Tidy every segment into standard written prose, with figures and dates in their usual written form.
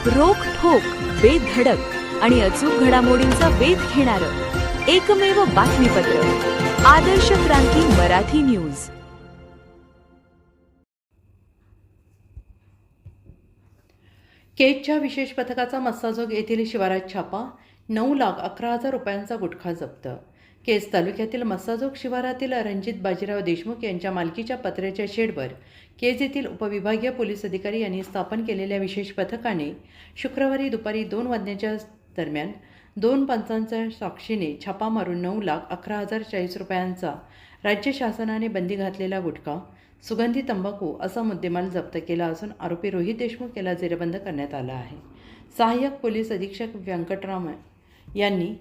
रोखठोक, बेधडक आणि अचूक घडामोडींचा वेध घेणारं एकमेव बातमीपत्र, आदर्श क्रांती मराठी न्यूज. केजच्या विशेष पथकाचा मस्साजोग येथील शिवारात छापा. 9,11,000 रुपयांचा गुटखा जप्त. केज तालुक्यातील मस्साजोग शिवारातील रणजित बाजीराव देशमुख यांच्या मालकीच्या पत्र्याच्या शेडवर केज येथील उपविभागीय पोलीस अधिकारी यांनी स्थापन केलेल्या विशेष पथकाने शुक्रवारी दुपारी 2 वाजण्याच्या दरम्यान 2 पंचांच्या साक्षीने छापा मारून 9,11,040 रुपयांचा राज्य शासनाने बंदी घातलेला गुटखा, सुगंधी तंबाखू असा मुद्देमाल जप्त केला असून आरोपी रोहित देशमुख याला जेरबंद करण्यात आला आहे. सहाय्यक पोलीस अधीक्षक व्यंकटराम यांनी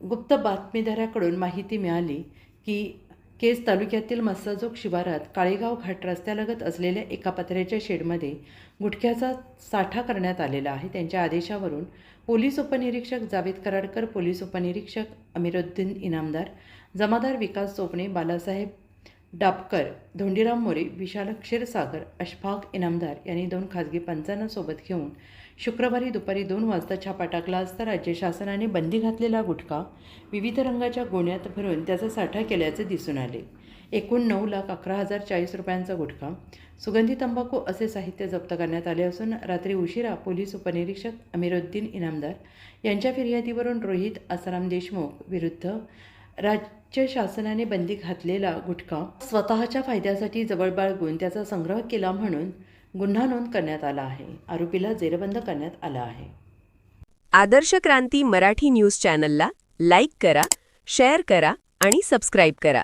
गुप्त बातमीदाराकडून माहिती मिळाली की केज तालुक्यातील मस्साजोग शिवारात काळेगाव घाट रस्त्यालगत असलेल्या एका पत्र्याच्या शेडमध्ये गुटख्याचा साठा करण्यात आलेला आहे. त्यांच्या आदेशावरून पोलीस उपनिरीक्षक जावेद कराडकर, पोलीस उपनिरीक्षक अमीरुद्दीन इनामदार, जमादार विकास चोपणे, बालासाहेब डाबकर, धोंडीराम मोरे, विशाल क्षीरसागर, अशफाक इनामदार यांनी 2 खासगी पंचांना सोबत घेऊन शुक्रवारी दुपारी 2 वाजता छापा टाकला असता राज्य शासनाने बंदी घातलेला गुटखा विविध रंगाच्या गोण्यात भरून त्याचा साठा केल्याचे दिसून आले. एकूण 9,11,040 रुपयांचा गुटखा, सुगंधी तंबाखू असे साहित्य जप्त करण्यात आले असून रात्री उशिरा पोलीस उपनिरीक्षक अमीरुद्दीन इनामदार यांच्या फिर्यादीवरून रोहित आसाराम देशमुख विरुद्ध राज्य शासनाने बंदी घातलेला गुटखा स्वतःच्या फायद्यासाठी जवळ बाळगून त्याचा संग्रह केला म्हणून गुन्हा नोंद करण्यात आला आहे. आरोपीला जेरबंद करण्यात आला आहे. आदर्श क्रांती मराठी न्यूज चॅनलला लाईक करा, शेअर करा आणि सबस्क्राईब करा.